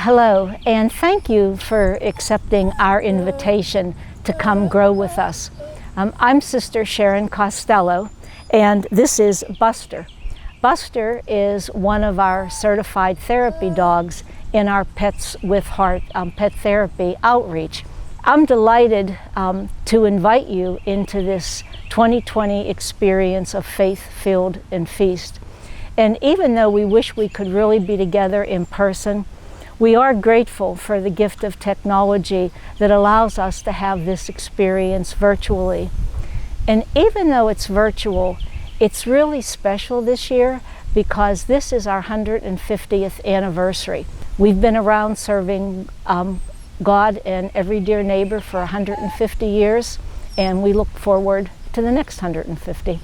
Hello, and thank you for accepting our invitation to come grow with us. I'm Sister Sharon Costello, and this is Buster. Buster is one of our certified therapy dogs in our Pets with Heart pet therapy outreach. I'm delighted to invite you into this 2020 experience of faith, field, and feast. And even though we wish we could really be together in person, we are grateful for the gift of technology that allows us to have this experience virtually. And even though it's virtual, it's really special this year because this is our 150th anniversary. We've been around serving God and every dear neighbor for 150 years, and we look forward to the next 150.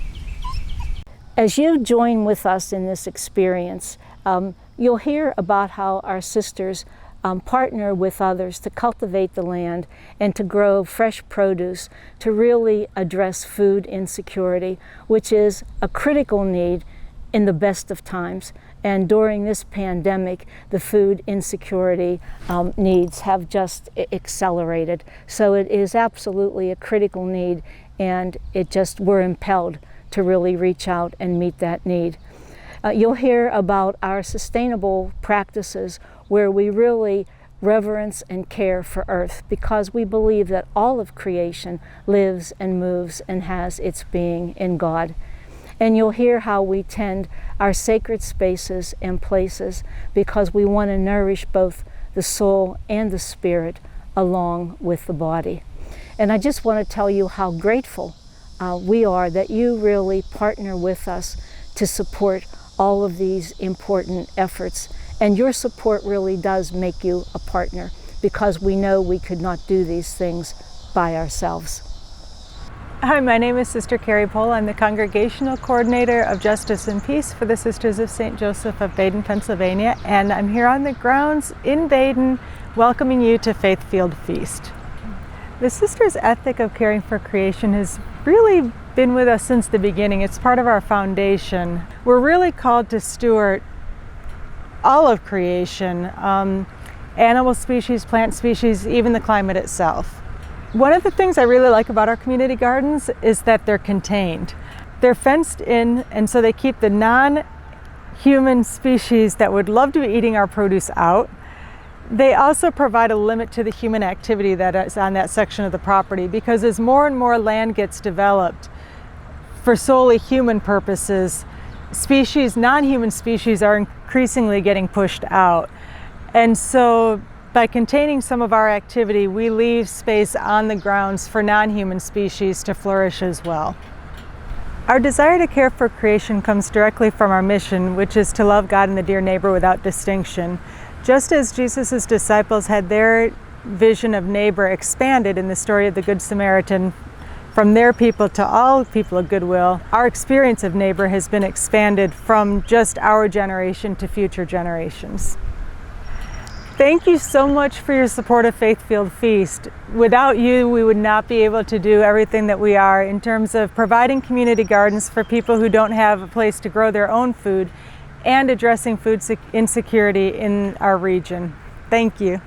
As you join with us in this experience, you'll hear about how our sisters partner with others to cultivate the land and to grow fresh produce to really address food insecurity, which is a critical need in the best of times. And during this pandemic, the food insecurity needs have just accelerated. So it is absolutely a critical need, and we're impelled to really reach out and meet that need. You'll hear about our sustainable practices where we really reverence and care for Earth because we believe that all of creation lives and moves and has its being in God. And you'll hear how we tend our sacred spaces and places because we want to nourish both the soul and the spirit along with the body. And I just want to tell you how grateful we are that you really partner with us to support all of these important efforts. And your support really does make you a partner because we know we could not do these things by ourselves. Hi, my name is Sister Carrie Pohl. I'm the Congregational Coordinator of Justice and Peace for the Sisters of St. Joseph of Baden, Pennsylvania, and I'm here on the grounds in Baden welcoming you to Faith Field Feast. The Sisters' ethic of caring for creation has really been with us since the beginning. It's part of our foundation. We're really called to steward all of creation, animal species, plant species, even the climate itself. One of the things I really like about our community gardens is that they're contained. They're fenced in, and so they keep the non-human species that would love to be eating our produce out. They also provide a limit to the human activity that is on that section of the property because as more and more land gets developed for solely human purposes, non-human species are increasingly getting pushed out. And so by containing some of our activity, we leave space on the grounds for non-human species to flourish as well. Our desire to care for creation comes directly from our mission, which is to love God and the dear neighbor without distinction. Just as Jesus' disciples had their vision of neighbor expanded in the story of the Good Samaritan from their people to all people of goodwill, our experience of neighbor has been expanded from just our generation to future generations. Thank you so much for your support of Faith Field Feast. Without you, we would not be able to do everything that we are in terms of providing community gardens for people who don't have a place to grow their own food and addressing food insecurity in our region. Thank you.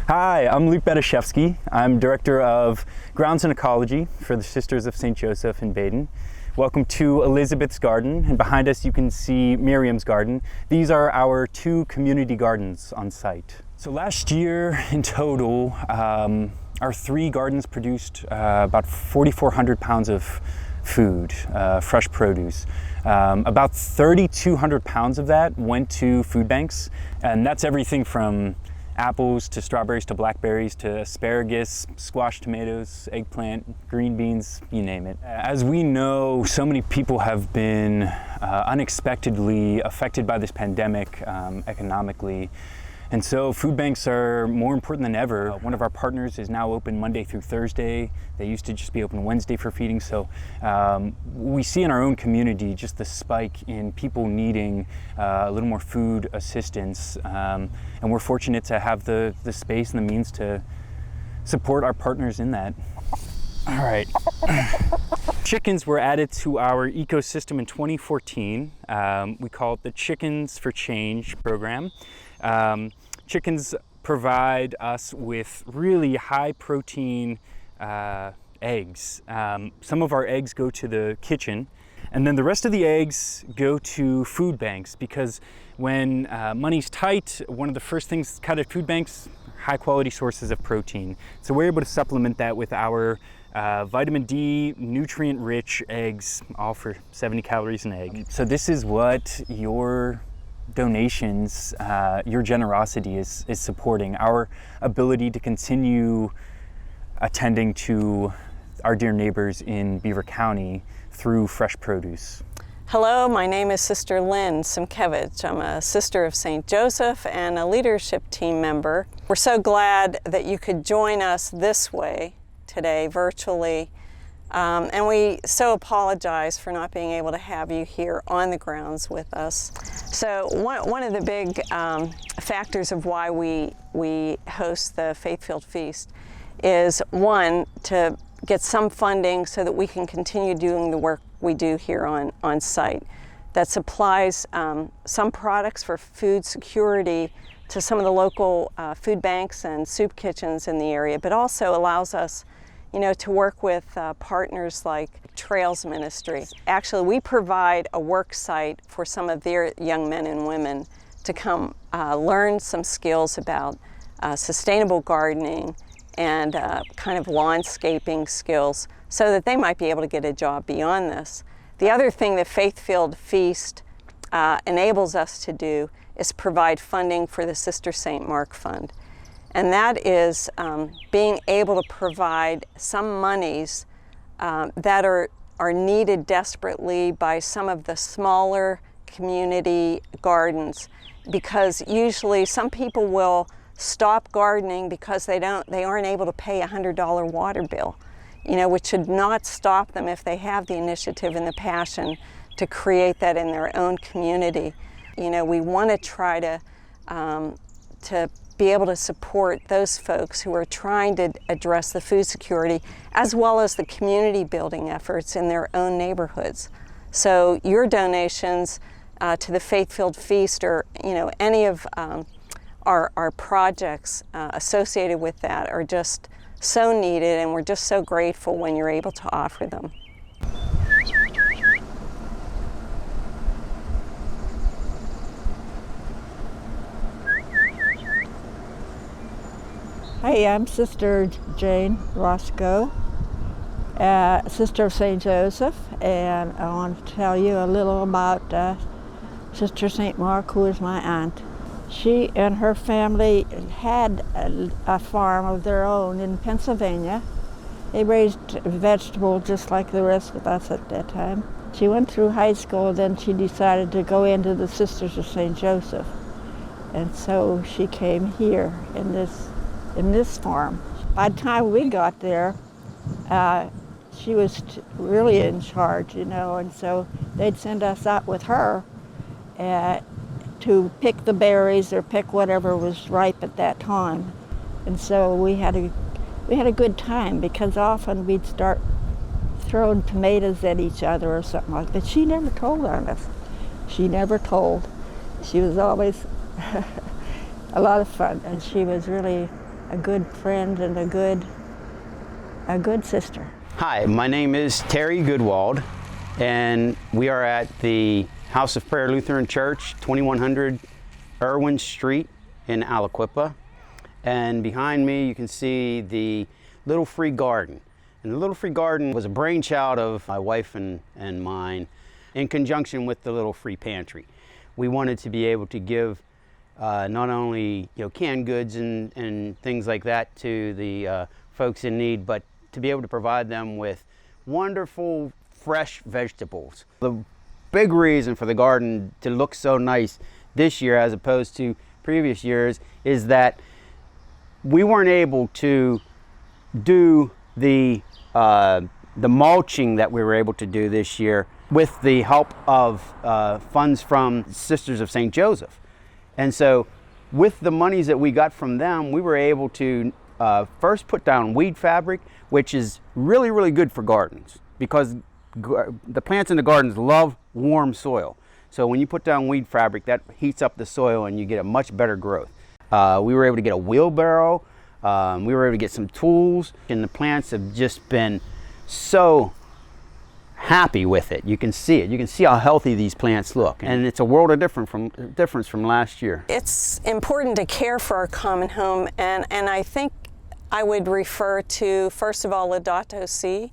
Hi, I'm Luke Bedashevsky. I'm Director of Grounds and Ecology for the Sisters of St. Joseph in Baden. Welcome to Elizabeth's Garden, and behind us you can see Miriam's garden. These are our 2 community gardens on site. So last year in total, our 3 gardens produced about 4,400 pounds of food, fresh produce. About 3,200 pounds of that went to food banks, and that's everything from apples to strawberries to blackberries to asparagus, squash tomatoes, eggplant, green beans, you name it. As we know, so many people have been unexpectedly affected by this pandemic economically. And so food banks are more important than ever. One of our partners is now open Monday through Thursday. They used to just be open Wednesday for feeding. So we see in our own community just the spike in people needing a little more food assistance. And we're fortunate to have the space and the means to support our partners in that. All right. Chickens were added to our ecosystem in 2014. We call it the Chickens for Change program. chickens provide us with really high protein eggs. Some of our eggs go to the kitchen, and then the rest of the eggs go to food banks, because when money's tight, one of the first things cut at food banks, high quality sources of protein. So we're able to supplement that with our vitamin D, nutrient rich eggs, all for 70 calories an egg. So this is what your donations, your generosity is supporting, our ability to continue attending to our dear neighbors in Beaver County through fresh produce. Hello, my name is Sister Lynn Simkevich. I'm a sister of St. Joseph and a leadership team member. We're so glad that you could join us this way today, virtually. And we so apologize for not being able to have you here on the grounds with us. So one of the big factors of why we host the Faith-Filled Feast is, one, to get some funding so that we can continue doing the work we do here on site that supplies some products for food security to some of the local food banks and soup kitchens in the area, but also allows us, to work with partners like Trails Ministry. Actually, we provide a work site for some of their young men and women to come learn some skills about sustainable gardening and kind of landscaping skills, so that they might be able to get a job beyond this. The other thing that Faith-Filled Feast enables us to do is provide funding for the Sister St. Mark Fund. And that is being able to provide some monies that are needed desperately by some of the smaller community gardens, because usually some people will stop gardening because they aren't able to pay a $100 water bill, which should not stop them if they have the initiative and the passion to create that in their own community. We want to try to be able to support those folks who are trying to address the food security as well as the community building efforts in their own neighborhoods. So your donations to the Faith-Filled Feast, or any of our projects associated with that, are just so needed, and we're just so grateful when you're able to offer them. Hey, I'm Sister Jane Roscoe, Sister of St. Joseph, and I want to tell you a little about Sister St. Mark, who is my aunt. She and her family had a farm of their own in Pennsylvania. They raised vegetables just like the rest of us at that time. She went through high school, then she decided to go into the Sisters of St. Joseph. And so she came here in this farm. By the time we got there, she was really in charge, and so they'd send us out with her to pick the berries or pick whatever was ripe at that time. And so we had a good time, because often we'd start throwing tomatoes at each other or something like that. She never told on us. She never told. She was always a lot of fun, and she was really a good friend and a good sister. Hi, my name is Terry Goodwald, and we are at the House of Prayer Lutheran Church, 2100 Irwin Street in Aliquippa. And behind me you can see the Little Free Garden. And the Little Free Garden was a brainchild of my wife and mine in conjunction with the Little Free Pantry. We wanted to be able to give not only canned goods and things like that to the folks in need, but to be able to provide them with wonderful fresh vegetables. The big reason for the garden to look so nice this year as opposed to previous years is that we weren't able to do the mulching that we were able to do this year with the help of funds from Sisters of St. Joseph. And so with the monies that we got from them, we were able to first put down weed fabric, which is really, really good for gardens, because the plants in the gardens love warm soil. So when you put down weed fabric, that heats up the soil and you get a much better growth. We were able to get a wheelbarrow. We were able to get some tools, and the plants have just been so happy with it. You can see it. You can see how healthy these plants look, and it's a world of difference from last year. It's important to care for our common home, and I think I would refer to, first of all, Laudato Si,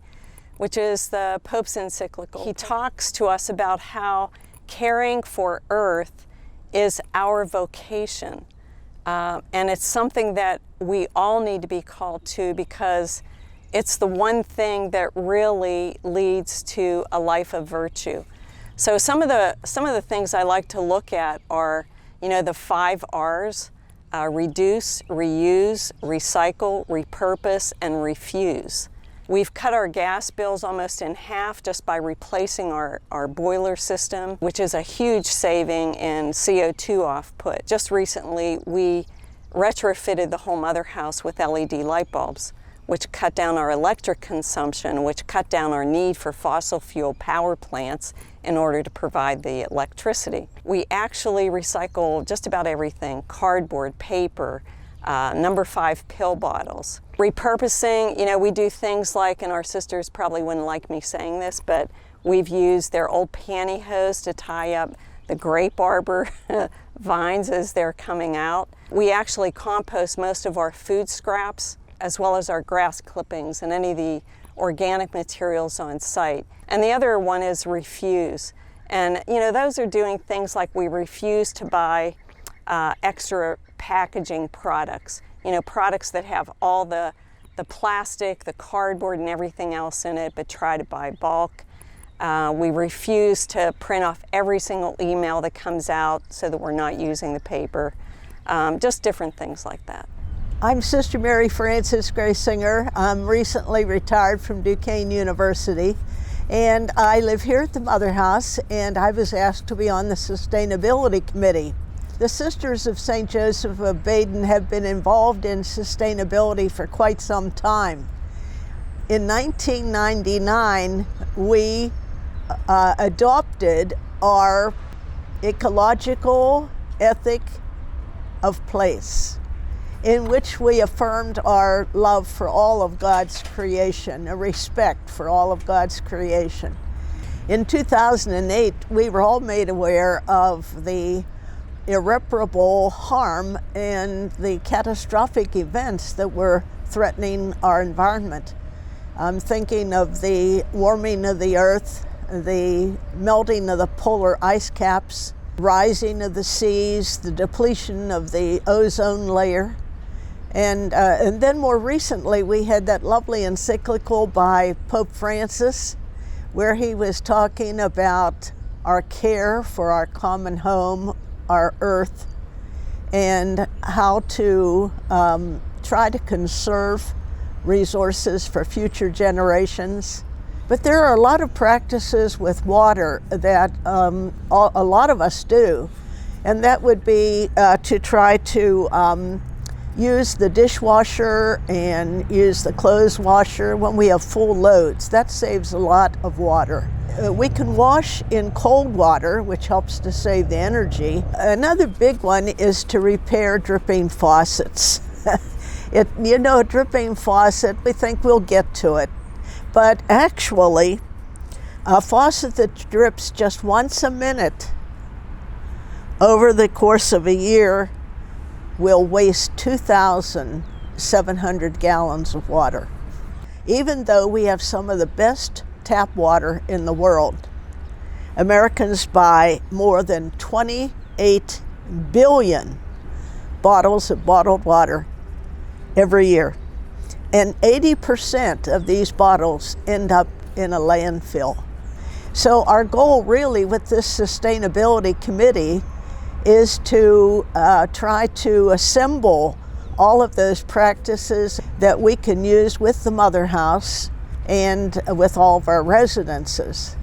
which is the Pope's encyclical. He talks to us about how caring for Earth is our vocation, and it's something that we all need to be called to, because it's the one thing that really leads to a life of virtue. So some of the things I like to look at are, the 5 R's: reduce, reuse, recycle, repurpose, and refuse. We've cut our gas bills almost in half just by replacing our boiler system, which is a huge saving in CO2 output. Just recently, we retrofitted the whole mother house with LED light bulbs, which cut down our electric consumption, which cut down our need for fossil fuel power plants in order to provide the electricity. We actually recycle just about everything: cardboard, paper, number 5 pill bottles. Repurposing, we do things like, and our sisters probably wouldn't like me saying this, but we've used their old pantyhose to tie up the grape arbor vines as they're coming out. We actually compost most of our food scraps, as well as our grass clippings and any of the organic materials on site. And the other one is refuse. And those are doing things like we refuse to buy extra packaging products, products that have all the plastic, the cardboard, and everything else in it, but try to buy bulk. We refuse to print off every single email that comes out so that we're not using the paper. Just different things like that. I'm Sister Mary Frances Graysinger. I'm recently retired from Duquesne University, and I live here at the Mother House, and I was asked to be on the Sustainability Committee. The Sisters of St. Joseph of Baden have been involved in sustainability for quite some time. In 1999, we adopted our ecological ethic of place, in which we affirmed our love for all of God's creation, a respect for all of God's creation. In 2008, we were all made aware of the irreparable harm and the catastrophic events that were threatening our environment. I'm thinking of the warming of the earth, the melting of the polar ice caps, rising of the seas, the depletion of the ozone layer. And then more recently, we had that lovely encyclical by Pope Francis, where he was talking about our care for our common home, our earth, and how to try to conserve resources for future generations. But there are a lot of practices with water that a lot of us do, and that would be to try to use the dishwasher and use the clothes washer when we have full loads. That saves a lot of water. We can wash in cold water, which helps to save the energy. Another big one is to repair dripping faucets. A dripping faucet, we think we'll get to it. But actually, a faucet that drips just once a minute over the course of a year will waste 2,700 gallons of water. Even though we have some of the best tap water in the world, Americans buy more than 28 billion bottles of bottled water every year. And 80% of these bottles end up in a landfill. So our goal really with this sustainability committee is to try to assemble all of those practices that we can use with the Mother House and with all of our residences.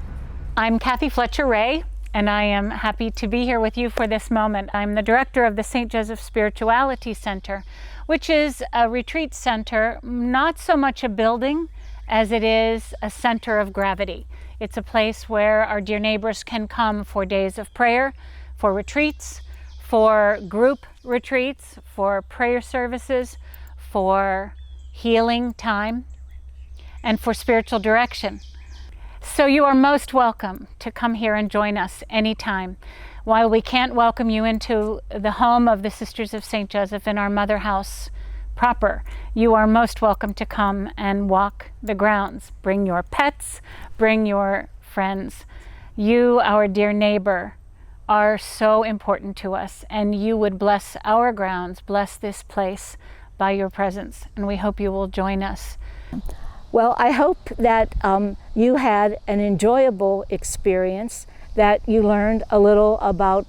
I'm Kathy Fletcher-Ray, and I am happy to be here with you for this moment. I'm the director of the St. Joseph Spirituality Center, which is a retreat center, not so much a building as it is a center of gravity. It's a place where our dear neighbors can come for days of prayer, for retreats, for group retreats, for prayer services, for healing time, and for spiritual direction. So you are most welcome to come here and join us anytime. While we can't welcome you into the home of the Sisters of St. Joseph in our mother house proper, you are most welcome to come and walk the grounds. Bring your pets, bring your friends. You, our dear neighbor, are so important to us, and you would bless our grounds, bless this place by your presence, and we hope you will join us. Well, I hope that you had an enjoyable experience, that you learned a little about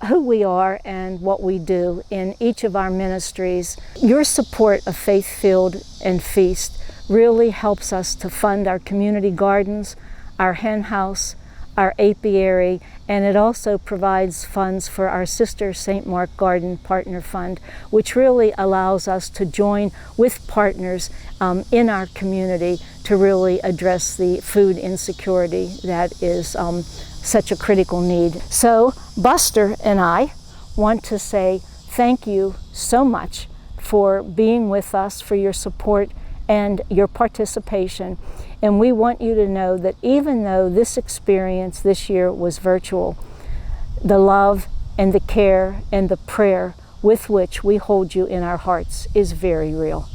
who we are and what we do in each of our ministries. Your support of Faith Field and Feast really helps us to fund our community gardens, our hen house, our apiary, and it also provides funds for our Sister St. Mark Garden Partner Fund, which really allows us to join with partners in our community to really address the food insecurity that is such a critical need. So Buster and I want to say thank you so much for being with us, for your support and your participation. And we want you to know that even though this experience this year was virtual, the love and the care and the prayer with which we hold you in our hearts is very real.